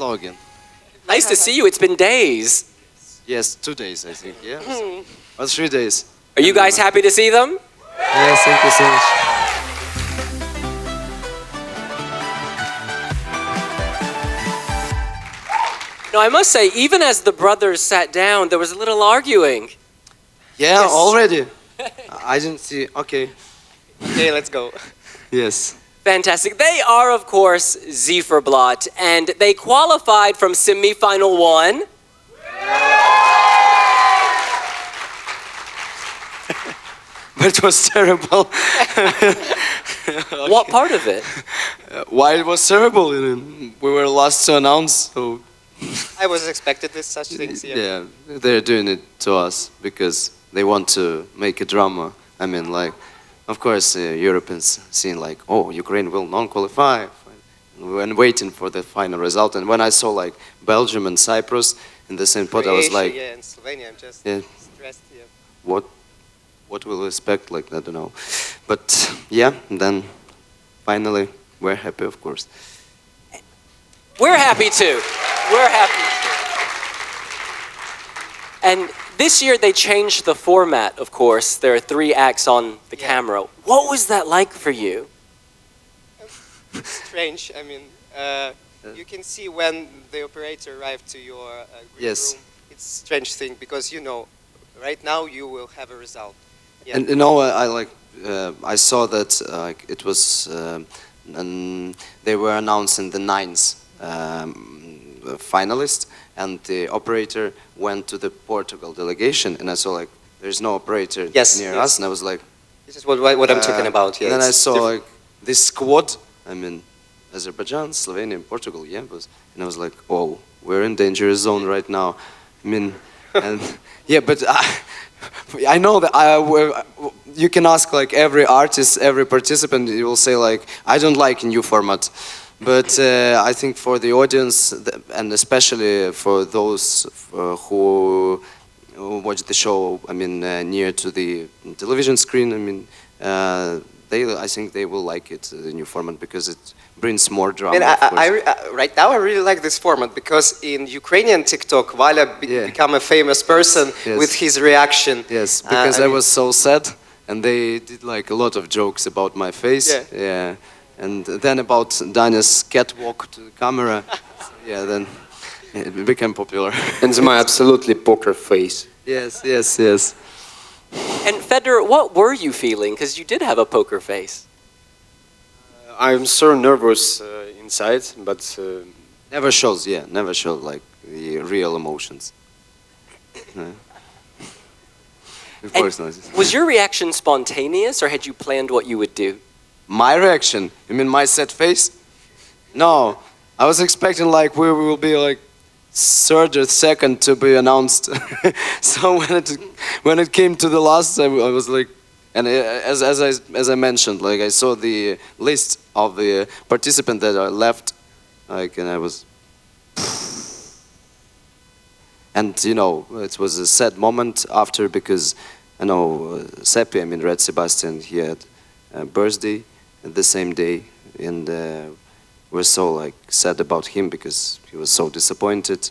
vlogging. Nice to see you. It's been days. Yes, 2 days, I think. Yeah, or 3 days. Are you guys happy to see them? Yes, thank you so much. No, I must say, even as the brothers sat down, there was a little arguing. Yeah, Yes. already. I didn't see. Okay. Okay, let's go. Yes. Fantastic. They are, of course, Ziferblat, and they qualified from semi-final 1. But it was terrible. What part of it? Why it was terrible? We were last to announce, so I was expected this such things. yeah, they're doing it to us because they want to make a drama. I mean, like, of course, Europeans seeing like, oh, Ukraine will non-qualify, when waiting for the final result. And when I saw like Belgium and Cyprus in the same pot, I was like, yeah, and Slovenia, I'm just yeah, stressed here. what will we expect? Like, I don't know. But yeah, then finally we're happy, of course. We're happy too. We're happy. And this year they changed the format, of course. There are 3 acts on the camera. What was that like for you? Strange. I mean, you can see when the operator arrived to your green Yes. room. It's a strange thing because you know, right now you will have a result. Yeah. And you know, I saw that it was, and they were announcing the 9th finalist, and the operator went to the Portugal delegation, and I saw like there's no operator near us, and I was like, this is what I'm talking about. Yeah. then I it's saw different. like this squad. I mean, Azerbaijan, Slovenia, and Portugal. Yeah, and I was like, oh, we're in dangerous zone right now. I mean, and yeah, but I know that you can ask like every artist, every participant, you will say like, I don't like new format. But I think for the audience, and especially for those who watch the show, I mean, near to the television screen, I mean, I think they will like it, the new format, because it brings more drama. And right now I really like this format because in Ukrainian TikTok, Valia become a famous person with his reaction. Yes, because I was so sad, and they did like a lot of jokes about my face. Yeah. And then about Danya's catwalk to the camera. Yeah, then it became popular. And my absolutely poker face. Yes, yes, yes. And Fedor, what were you feeling? Because you did have a poker face. I'm so nervous inside, but Never shows like the real emotions. Of course not. Was your reaction spontaneous, or had you planned what you would do? My reaction? You mean my sad face? No, I was expecting like we will be like 3rd or 2nd to be announced. So when it came to the last, I was like, and as I mentioned, like I saw the list of the participants that are left, like, and I was, and you know, it was a sad moment after, because I know Seppi, I mean Red Sebastian, he had a birthday the same day, and we're so like sad about him because he was so disappointed.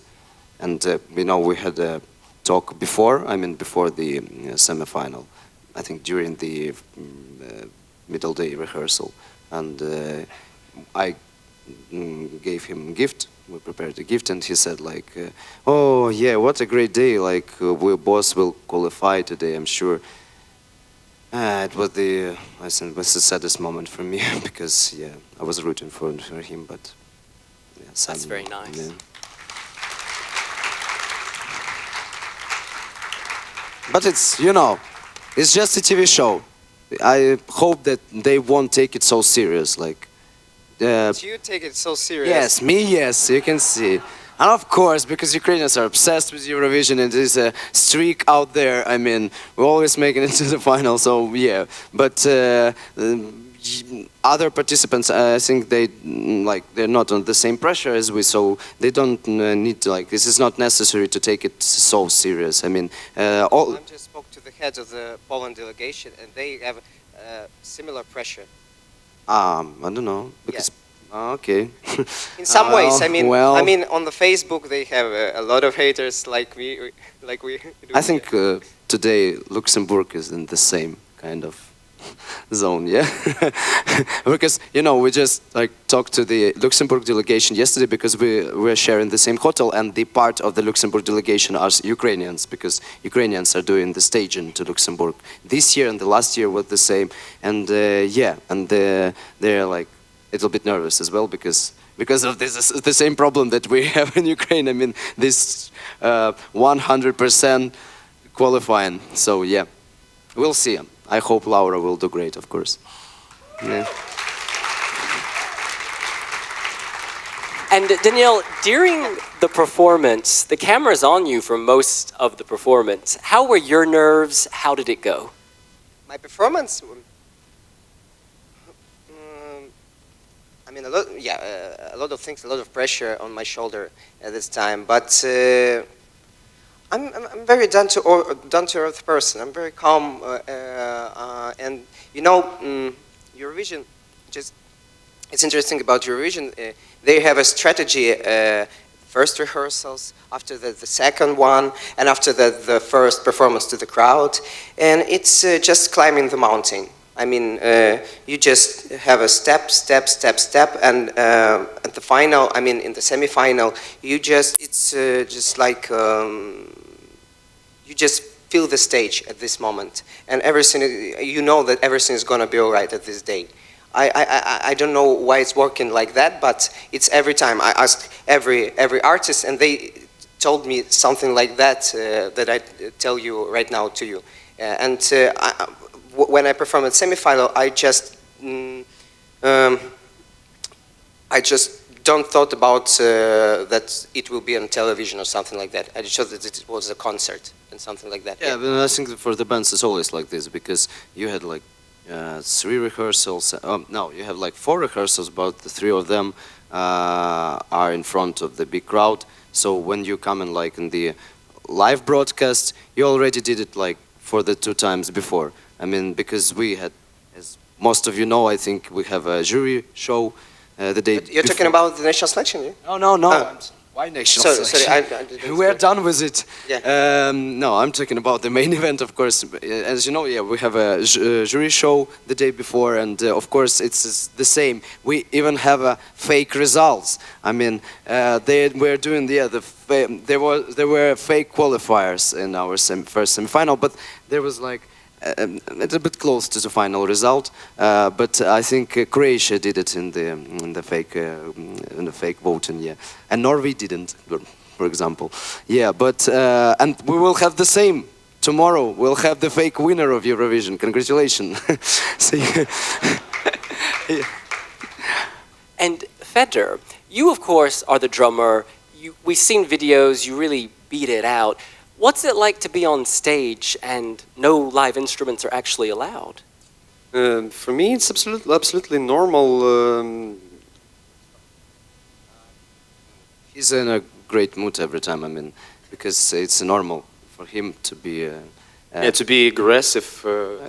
And you know, we had a talk before, I mean before the semi-final, I think during the middle day rehearsal, and I gave him a gift. We prepared a gift, and he said like, oh yeah, what a great day, like we both will qualify today, I'm sure. It was I think, was the saddest moment for me because yeah, I was rooting for him, but yeah, That's very nice. Yeah. But it's, you know, it's just a TV show. I hope that they won't take it so serious, like. But you take it so serious. Yes, me, yes, you can see. And of course, because Ukrainians are obsessed with Eurovision, and there's a streak out there. I mean, we're always making it to the final, so yeah. But other participants, I think they're not on the same pressure as we, so they don't need to, like, this is not necessary to take it so serious. I mean, I just spoke to the heads of the Poland delegation, and they have similar pressure. I don't know, because Okay. In some ways, well, I mean, on the Facebook they have a lot of haters like we. Do I think today Luxembourg is in the same kind of zone, yeah. Because we just like talked to the Luxembourg delegation yesterday because we're sharing the same hotel, and the part of the Luxembourg delegation are Ukrainians, because Ukrainians are doing the staging to Luxembourg this year, and the last year was the same, and yeah, and they're like a little bit nervous as well because of this the same problem that we have in Ukraine. I mean, this 100% qualifying. So yeah, we'll see. I hope Laura will do great, of course. Yeah. And Danielle, during the performance, the camera's on you for most of the performance. How were your nerves? How did it go? My performance. I mean, a lot of things, a lot of pressure on my shoulder at this time. But I'm very down to earth person. I'm very calm, and Eurovision. It's interesting about Eurovision. They have a strategy. First rehearsals, after the second one, and after the first performance to the crowd, and it's just climbing the mountain. I mean, you just have a step, and at the final, I mean, in the semi-final, it's just like, you just feel the stage at this moment, and everything, you know that everything is gonna be all right at this day. I don't know why it's working like that, but it's every time. I ask every artist, and they told me something like that that I tell you right now to you. When I perform at semi-final, I just don't thought about that it will be on television or something like that. I just thought that it was a concert and something like that. Yeah, but I think for the bands it's always like this, because you had like 3 rehearsals. No, you have like 4 rehearsals, but the 3 of them are in front of the big crowd. So when you come in like in the live broadcast, you already did it like for the 2 times before. I mean, because we had, as most of you know, I think we have a jury show the day You're talking about the national selection, yeah? No. Why national selection? Sorry, we're done with it. Yeah. No, I'm talking about the main event, of course. As you know, yeah, we have a jury show the day before, and of course it's the same. We even have fake results. I mean, they were doing there were fake qualifiers in our first semi-final, but there was like a little bit close to the final result, but I think Croatia did it in the fake voting, yeah, and Norway didn't, for example, yeah. But and we will have the same tomorrow. We'll have the fake winner of Eurovision. Congratulations! Yeah. And Feder, you of course are the drummer. We've seen videos. You really beat it out. What's it like to be on stage and no live instruments are actually allowed? For me, it's absolutely normal. He's in a great mood every time. I mean, because it's normal for him to be. Yeah, to be aggressive.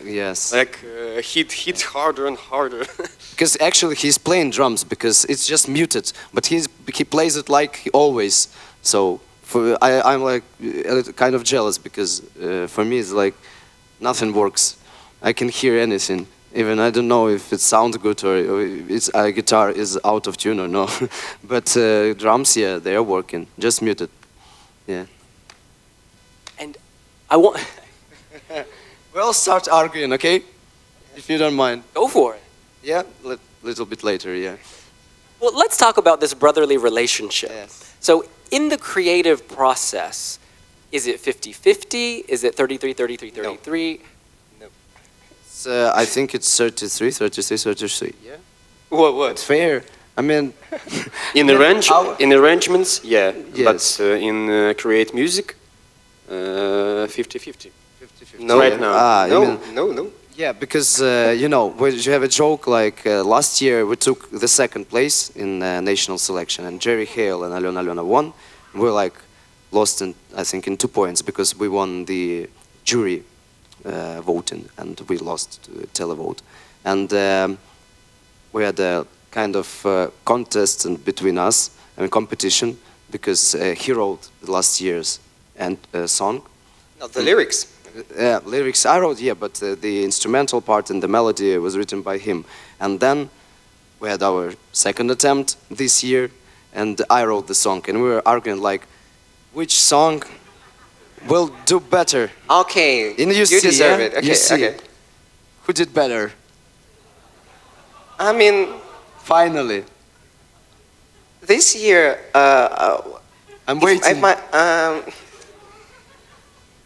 Yes. Like hit harder and harder. Because actually he's playing drums because it's just muted, but he plays it like always. So. I'm like kind of jealous because for me it's like nothing works. I can hear anything. Even I don't know if it sounds good or it's guitar is out of tune or no. But drums, yeah, they are working. Just muted. Yeah. And I want. We'll start arguing, okay? If you don't mind. Go for it. Yeah, little bit later. Yeah. Well, let's talk about this brotherly relationship. Yes. So, in the creative process, is it 50-50? Is it 33-33-33? No. I think it's 33-33. Yeah. What? It's fair. I mean, in arrangements, yeah. Yes. But in create music, 50-50. No. Right now. No. Yeah, because you have a joke like last year we took the 2nd place in national selection, and Jerry Hale and Alena won. We're like lost in, I think, in 2 points because we won the jury voting and we lost to televote. And we had kind of contest between us, I mean competition, because he wrote last year's song. No, the lyrics. Lyrics I wrote, yeah, but the instrumental part and the melody was written by him. And then we had our second attempt this year, and I wrote the song, and we were arguing like, which song will do better? Okay, And you see, deserve yeah? it. Okay, You see, okay. who did better? I mean, Finally, this year, I'm waiting.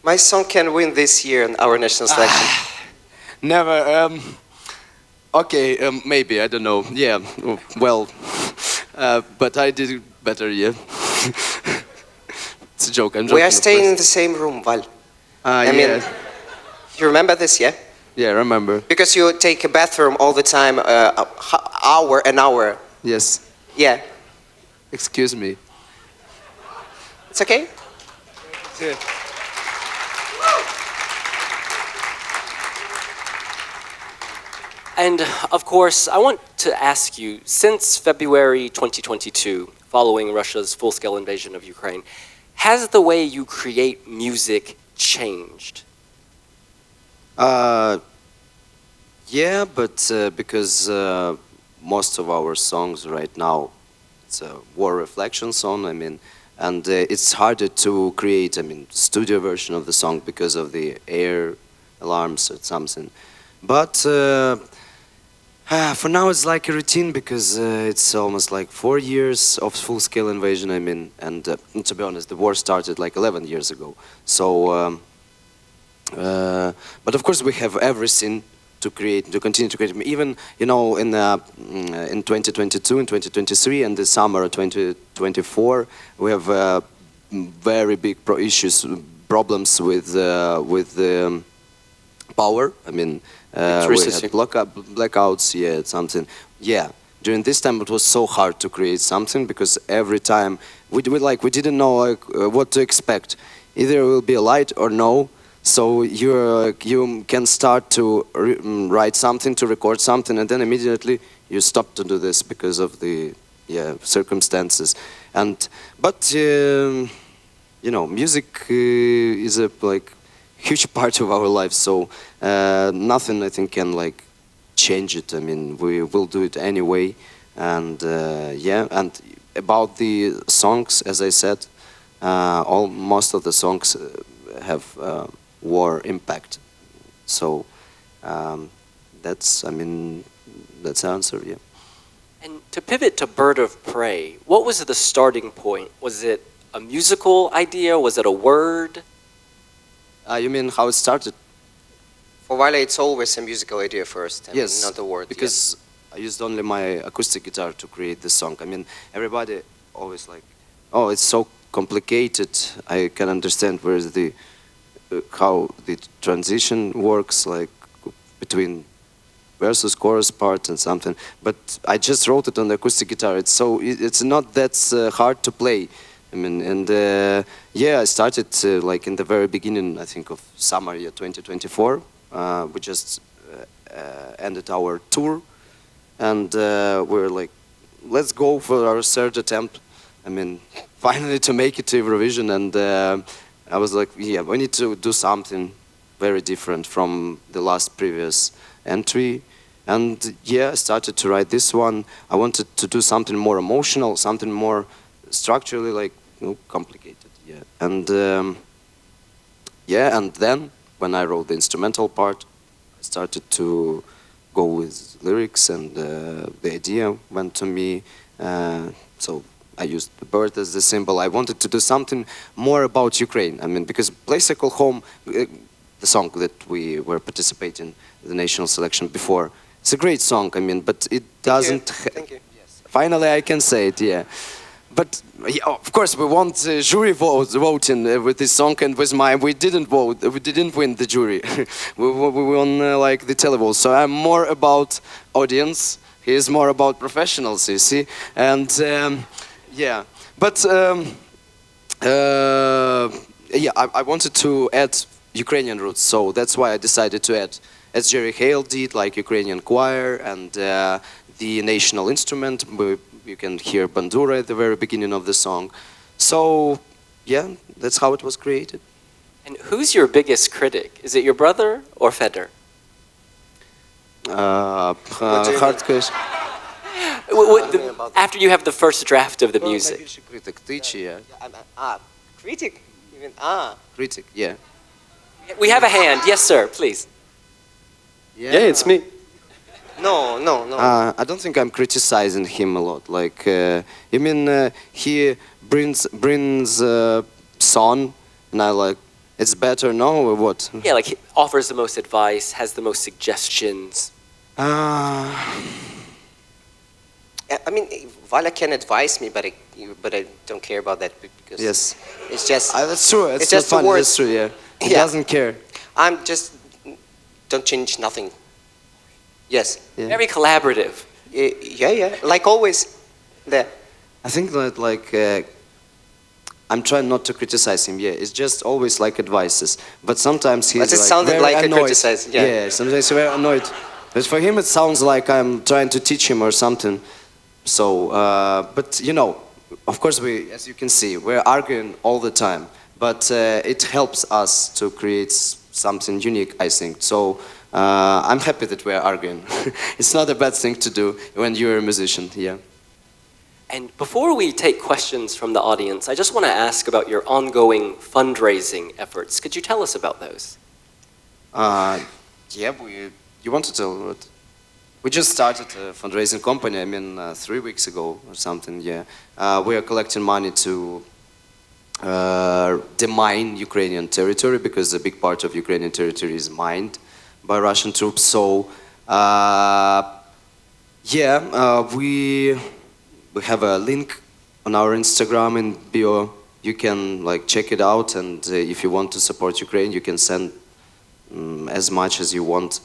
My song can win this year in our national selection. Never. Okay, maybe, I don't know. Yeah, well, but I did better, yeah. It's a joke, I'm joking. We are of staying in course. the same room, Val. I I mean, yeah. you remember this, yeah? Yeah, I remember. Because you take a bathroom all the time, an hour. Yes. Yeah, Excuse me. it's okay? And of course, I want to ask you, since February 2022, following Russia's full-scale invasion of Ukraine, has the way you create music changed? Yeah, but because most of our songs right now, it's a war reflection song, I mean, and it's harder to create, I mean, studio version of the song because of the air alarms or something. But for now it's like a routine because it's almost like 4 years of full-scale invasion, I mean, and to be honest, the war started like 11 years ago. So, but of course we have everything to create, to continue to create. Even, you know, in 2022, in 2023, and the summer of 2024, we have very big problems with power. I mean, we had blackouts, yeah, something. Yeah, during this time it was so hard to create something because every time we didn't know what to expect. Either it will be a light or no. So you can start to write something, to record something, and then immediately you stop to do this because of the circumstances. But you know, music is a huge part of our life. So nothing I think can change it. I mean, we will do it anyway. And yeah, and about the songs, as I said, most of the songs have war impact. So that's the answer, yeah. And to pivot to Bird of Prey, what was the starting point? Was it a musical idea? Was it a word? You mean how it started? For Wale, it's always a musical idea first, Yes, not a word. because I used only my acoustic guitar to create the song. I mean, everybody always oh, it's so complicated. I can understand where is the how the transition works, between versus chorus part and something. But I just wrote it on the acoustic guitar. It's not that hard to play. I mean, and yeah, I started in the very beginning, I think, of summer year 2024. We just ended our tour, and we were let's go for our third attempt. I mean, finally to make it to Eurovision, and I was like, yeah, we need to do something very different from the previous entry. And yeah, I started to write this one. I wanted to do something more emotional, something more structurally complicated. Yeah, and yeah, and then when I wrote the instrumental part, I started to go with lyrics, and the idea went to me. So I used the bird as the symbol. I wanted to do something more about Ukraine. I mean, because Place I Call Home, the song that we were participating in the national selection before, it's a great song. I mean, but it doesn't. Thank you. Yes. Finally, I can say it. Yeah. But yeah, of course, we want jury voting with this song, and with mine, we didn't vote. We didn't win the jury. we won the televote. So I'm more about audience. He is more about professionals. You see, and yeah. But yeah, I wanted to add Ukrainian roots, so that's why I decided to add, as Jerry Hale did, Ukrainian choir, and the national instrument. You can hear bandura at the very beginning of the song. So, yeah, that's how it was created. And who's your biggest critic? Is it your brother or Feder? Hard question. After you have the first draft of the music. Critic, Critic? Even, Critic, yeah. We have a hand. Yes, sir, please. Yeah, it's me. No. I don't think I'm criticizing him a lot. Like, he brings song, and I like, it's better now or what? Yeah, like he offers the most advice, has the most suggestions. I mean, Vala can advise me, but I don't care about that because Yes. it's just That's true. It's just not the fun. words. That's true. Yeah. He Yeah. doesn't care. I'm just don't change nothing. Yes. Yeah. Very collaborative. Yeah. Like always, there. I think that I'm trying not to criticize him. Yeah, it's just always like advices. But sometimes he's But it like sounded very like a annoyed. criticize, yeah. Yeah, sometimes he's very annoyed. But for him, it sounds like I'm trying to teach him or something. So, but you know, of course, as you can see, we're arguing all the time. But it helps us to create something unique, I think. So I'm happy that we're arguing. It's not a bad thing to do when you're a musician. Yeah. And before we take questions from the audience, I just want to ask about your ongoing fundraising efforts. Could you tell us about those? Yeah, you want to tell what? We just started a fundraising company, 3 weeks ago or something, yeah. We are collecting money to demine Ukrainian territory because a big part of Ukrainian territory is mined by Russian troops. So, we have a link on our Instagram in bio. You can check it out, and if you want to support Ukraine, you can send as much as you want.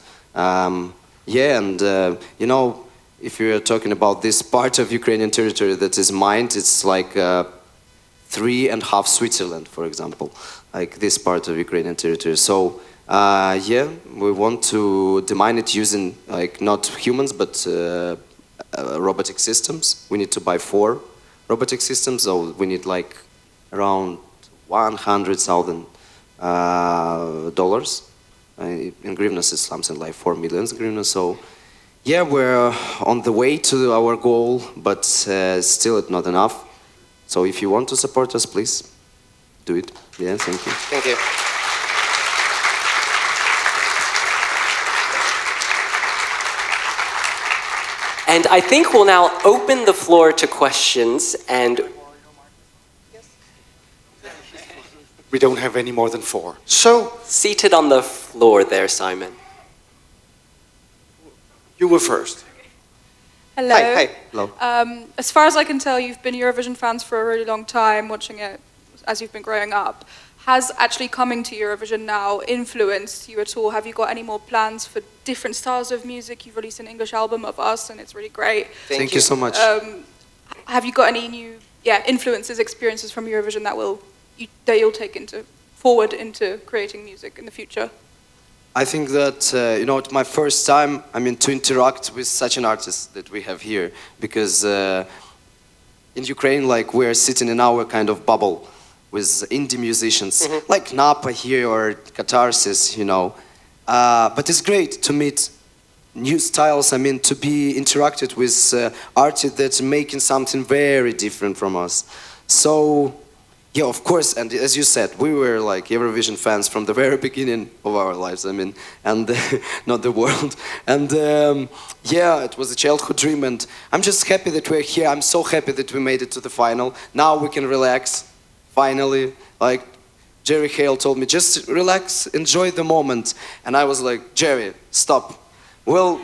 If you're talking about this part of Ukrainian territory that is mined, it's like 3.5 Switzerland, for example, like this part of Ukrainian territory. So, we want to demine it using not humans, but robotic systems. We need to buy 4 robotic systems, so we need around $100,000. In hryvnias is something like 4 million hryvnias. So, yeah, we're on the way to our goal, but still it's not enough. So if you want to support us, please do it. Yeah, thank you. Thank you. And I think we'll now open the floor to questions, and We don't have any more than 4. So, seated on the floor there, Simon. you were first. Hello. Hi. Hello. As far as I can tell, you've been Eurovision fans for a really long time, watching it as you've been growing up. Has actually coming to Eurovision now influenced you at all? Have you got any more plans for different styles of music? You've released an English album of us, and it's really great. Thank you so much. Have you got any new influences, experiences from Eurovision that you'll take forward into creating music in the future? I think that, it's my first time, to interact with such an artist that we have here. Because in Ukraine, we're sitting in our kind of bubble with indie musicians, like Napa here or Catharsis, But it's great to meet new styles, to be interacted with artists that's making something very different from us. So, yeah, of course, and as you said, we were Eurovision fans from the very beginning of our lives, and not the world. And it was a childhood dream, and I'm just happy that we're here. I'm so happy that we made it to the final. Now we can relax, finally. Jerry Hale told me, just relax, enjoy the moment. And I was like, Jerry, stop. We'll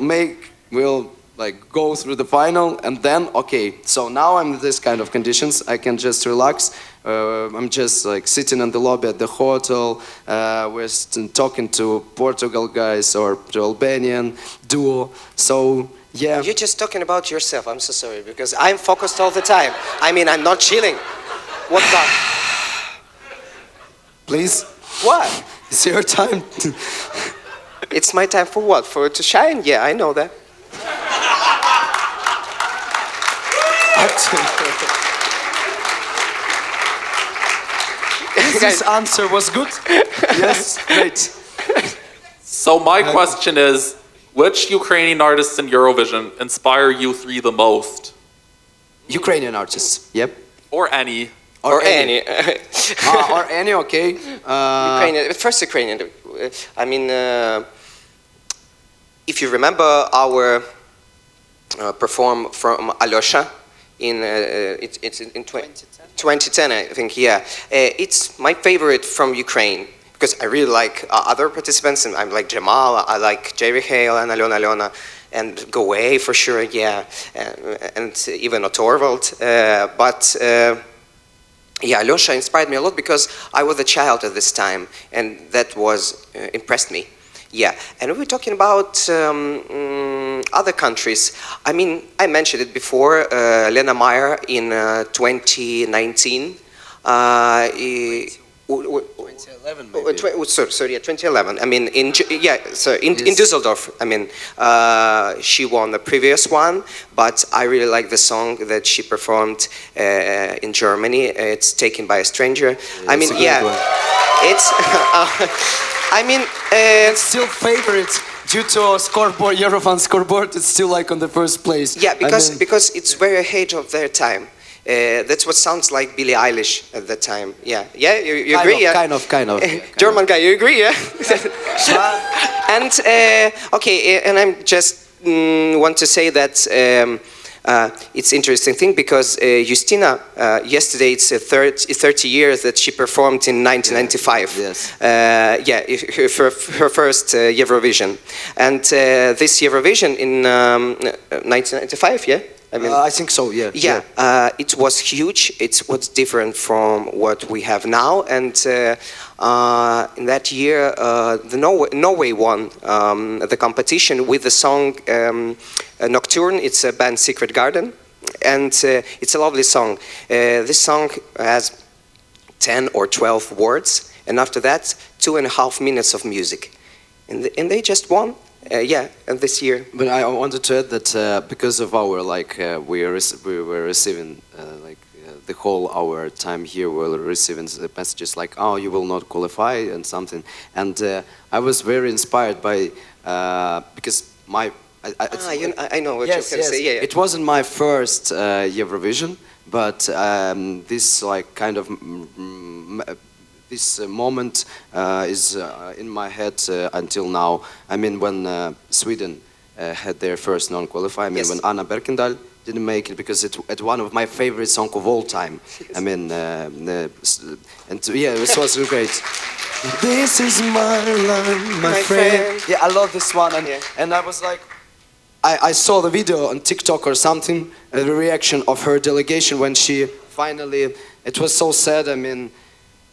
go through the final, and then, okay. So now I'm in this kind of conditions. I can just relax. I'm just sitting in the lobby at the hotel. We're talking to Portugal guys or to Albanian duo. So, yeah. You're just talking about yourself. I'm so sorry, because I'm focused all the time. I'm not chilling. What the? Please. What? It's your time. It's my time for what? For to shine? Yeah, I know that. This answer was good. Yes, great. So my question is, which Ukrainian artists in Eurovision inspire you three the most? Ukrainian artists. Yep. Or any? Or any. Or any, okay. Ukrainian. First Ukrainian. I mean, if you remember our perform from Alyosha in it's in 2010, I think. Yeah, it's my favorite from Ukraine because I really like other participants, and I like Jamal, I like Jerry Hale and Alona, and Goey for sure. Yeah, and even Torvald, but. Yeah, Alyosha inspired me a lot because I was a child at this time, and that was impressed me. Yeah, and we were talking about other countries. I mean, I mentioned it before. Lena Meyer in 2019. 2011, maybe. Sorry, yeah, 2011. I mean, in Düsseldorf. I mean, she won the previous one, but I really like the song that she performed in Germany. It's Taken by a Stranger. Yeah, I mean, yeah, it's. I mean, it's still favorite due to scoreboard, Eurofan scoreboard. It's still like on the first place. Yeah, because it's very ahead of their time. That's what sounds like Billie Eilish at that time. Yeah, yeah, you agree? Yeah, kind of. German guy, you agree? Yeah. And okay, and I'm just want to say that it's interesting thing because Justina, yesterday it's 30 years that she performed in 1995. Yes. Yeah, her first Eurovision, and this Eurovision in 1995. Yeah. I mean, I think so, yeah. Yeah, it was huge. It was different from what we have now. And in that year, Norway won the competition with the song Nocturne. It's a band Secret Garden. And it's a lovely song. This song has 10 or 12 words. And after that, 2.5 minutes of music. And they just won. Yeah, and this year. But I wanted to add that because of our we were receiving the whole our time here, we were receiving the messages like, oh, you will not qualify and something, and I was very inspired by because I know what you're going to say. Yeah, yeah. It wasn't my first Eurovision, but this kind of. This moment is in my head until now. I mean, when Sweden had their first non-qualifier, I mean, when Anna Berkendahl didn't make it because it's one of my favorite songs of all time. I mean, and yeah, this was great. This is my life, my friend. Yeah, I love this one, and I was like, I saw the video on TikTok or something, the reaction of her delegation when she finally. It was so sad. I mean.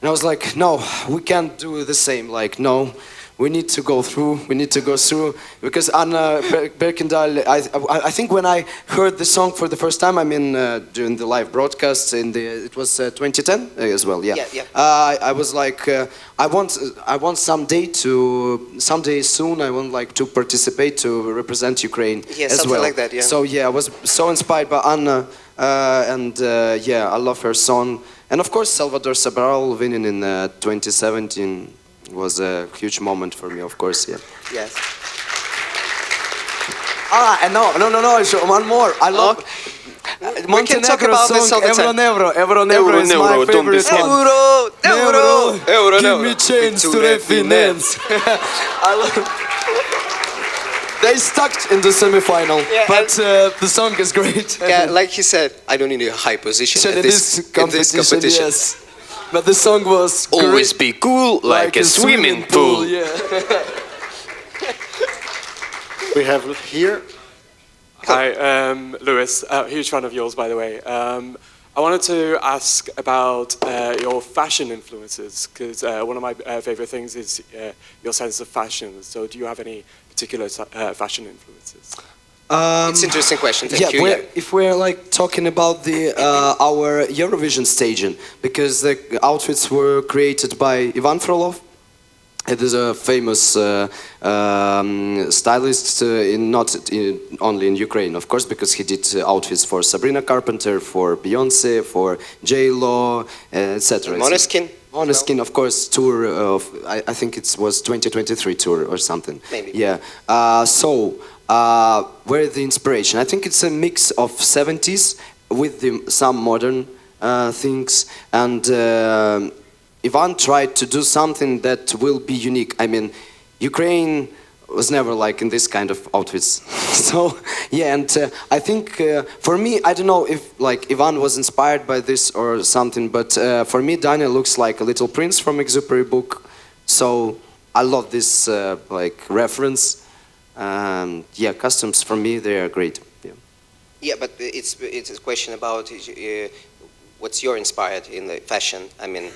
And I was like, no, we can't do the same. Like, no, we need to go through. We need to go through because Anna Berkendahl. I think when I heard the song for the first time, I mean during the live broadcast it was 2010 as well. Yeah. I was like, I want someday soon. I want to participate to represent Ukraine as something well. Like that. Yeah. So yeah, I was so inspired by Anna, and yeah, I love her song. And of course, Salvador Sobral winning in 2017 was a huge moment for me, of course, yeah. Yes. And no, one more. I love we can talk about this all the time. Euro is my favorite one. Euro. Give me change to refinance. I love. They stuck in the semi-final, but the song is great. Yeah, like he said, I don't need a high position in this competition. Yes. But the song was always be cool like a swimming pool. Yeah. We have here. Hi, Lewis. Huge fan of yours, by the way. I wanted to ask about your fashion influences, because one of my favorite things is your sense of fashion. So do you have any particular fashion influences? It's an interesting question, thank you. If we're talking about the our Eurovision staging, because the outfits were created by Ivan Frolov, It is a famous stylist, only in Ukraine, of course, because he did outfits for Sabrina Carpenter, for Beyonce, for J-Lo, etc. Måneskin. Måneskin, of course, tour of, I think it was 2023 tour or something. Maybe. Yeah. Where is the inspiration? I think it's a mix of 70s with some modern things, and Ivan tried to do something that will be unique. I mean, Ukraine was never like in this kind of outfits. So, yeah, and I think for me, I don't know if like Ivan was inspired by this or something, but for me, Daniel looks like a little prince from Exupery book. So I love this like reference. Yeah, customs for me, they are great. Yeah, yeah, but it's a question about what's your inspired in the fashion. I mean,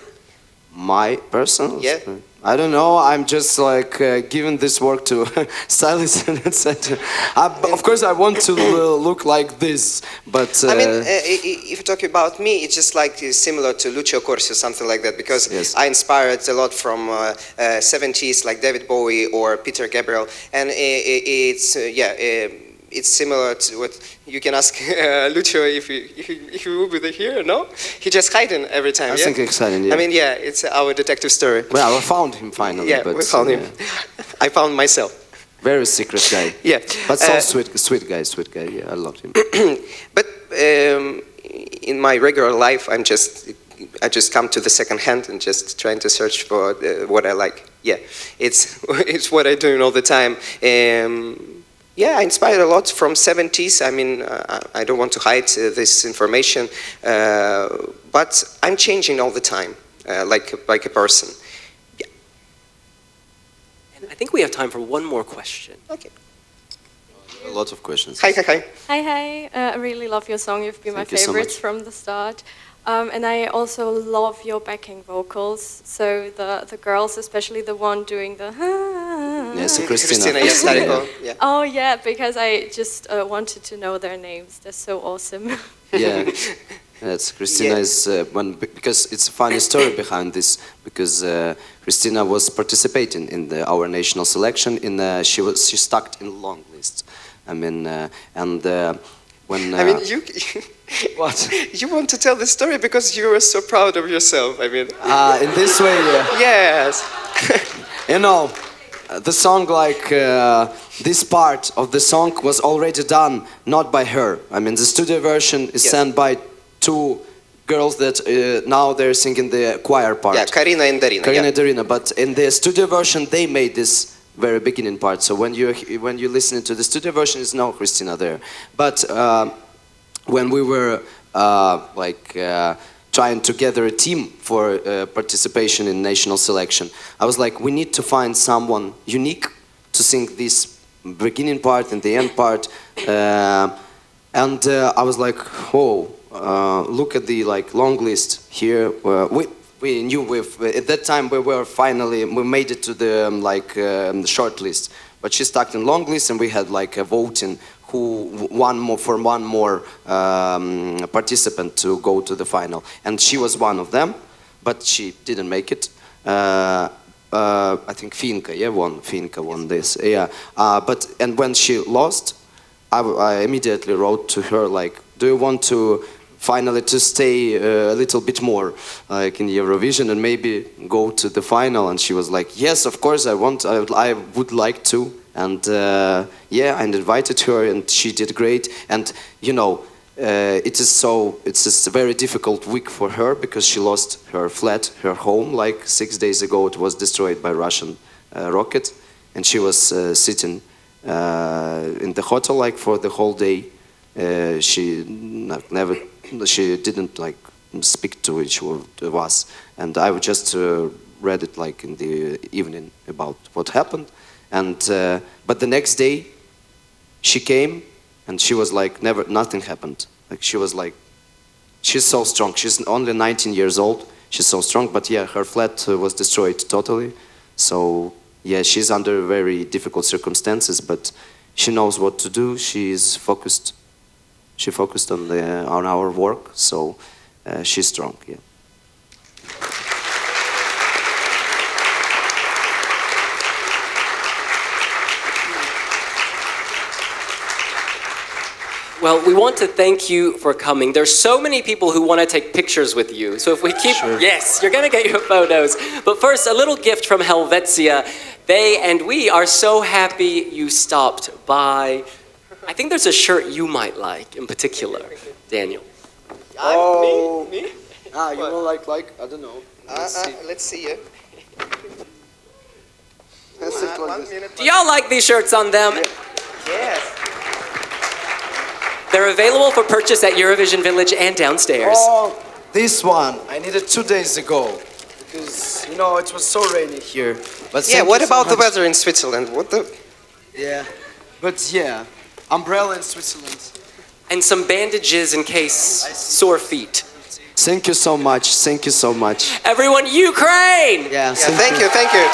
my personal? Yeah. I don't know. I'm just like giving this work to stylists and etc. Of course, I want to look like this, but I mean, if you talk about me, it's just like similar to Lucio Corsi or something like that, because yes. I inspired a lot from 70s, like David Bowie or Peter Gabriel, and it's it's similar to what you can ask Lucio if he will be here. No, he just hiding every time. I think he's hiding. Yeah. I mean, yeah, it's our detective story. Well, I found him finally. Yeah, but, we found him. I found myself. Very secret guy. Yeah, but so sweet guy. Yeah, I loved him. But in my regular life, I just come to the second hand and just trying to search for what I like. Yeah, it's what I'm doing all the time. Yeah, I inspired a lot from 70s. I mean, I don't want to hide this information, but I'm changing all the time, like a person. Yeah. And I think we have time for one more question. Okay. A lot of questions. Hi. Hi. I really love your song. You've been Thank my you so favorites much. from the start. And I also love your backing vocals. So the girls, especially the one doing the... Yes, Christina. Yes, yeah. Oh, yeah, because I just wanted to know their names. They're so awesome. Yeah, that's Christina is because it's a funny story behind this, because Christina was participating in our national selection. She stuck in long list. I mean, when I mean, you what you want to tell the story because you were so proud of yourself. I mean, in this way, yes. You know. The song, like this part of the song was already done, not by her. I mean, the studio version is sung by two girls that now they're singing the choir part. Yeah, Karina and Darina. Karina and Darina. But in the studio version, they made this very beginning part. So when you listen to the studio version, it's no Christina there. But when we were trying to gather a team for participation in national selection, I was like, we need to find someone unique to sing this beginning part and the end part, and I was like, oh, look at the long list here. We knew at that time we made it to the short list, but she stuck in long list, and we had a voting who one more participant to go to the final, and she was one of them, but she didn't make it. I think Finka won this. Yeah, and when she lost, I immediately wrote to her do you want to finally to stay a little bit more in Eurovision and maybe go to the final? And she was like, yes, of course I would like to. And yeah, and invited her, and she did great. And you know, it's a very difficult week for her because she lost her flat, her home. 6 days ago, it was destroyed by Russian rocket, and she was sitting in the hotel for the whole day. She didn't speak to each of us, and I just read it in the evening about what happened. And but the next day she came, and she was nothing happened. She was she's so strong. She's only 19 years old. She's so strong, but yeah, her flat was destroyed totally. So yeah, she's under very difficult circumstances, but she knows what to do. She's focused. She focused on our work, so she's strong. Yeah. Well, we want to thank you for coming. There's so many people who want to take pictures with you. So if we keep, yes, you're going to get your photos. But first, a little gift from Helvetia. They and we are so happy you stopped by. I think there's a shirt you might like in particular, Daniel. Oh, me? Ah, you know, like, I don't know. Let's see it. Do y'all like these shirts on them? Yes. They're available for purchase at Eurovision Village and downstairs. Oh, this one. I needed 2 days ago. Because, you know, it was so rainy here. But Yeah, thank what you so about the much. weather in Switzerland? What the? Yeah. But yeah, umbrella in Switzerland. And some bandages in case sore feet. Thank you so much. Thank you so much. Everyone, Ukraine! Yeah, Yeah, thank you, thank you.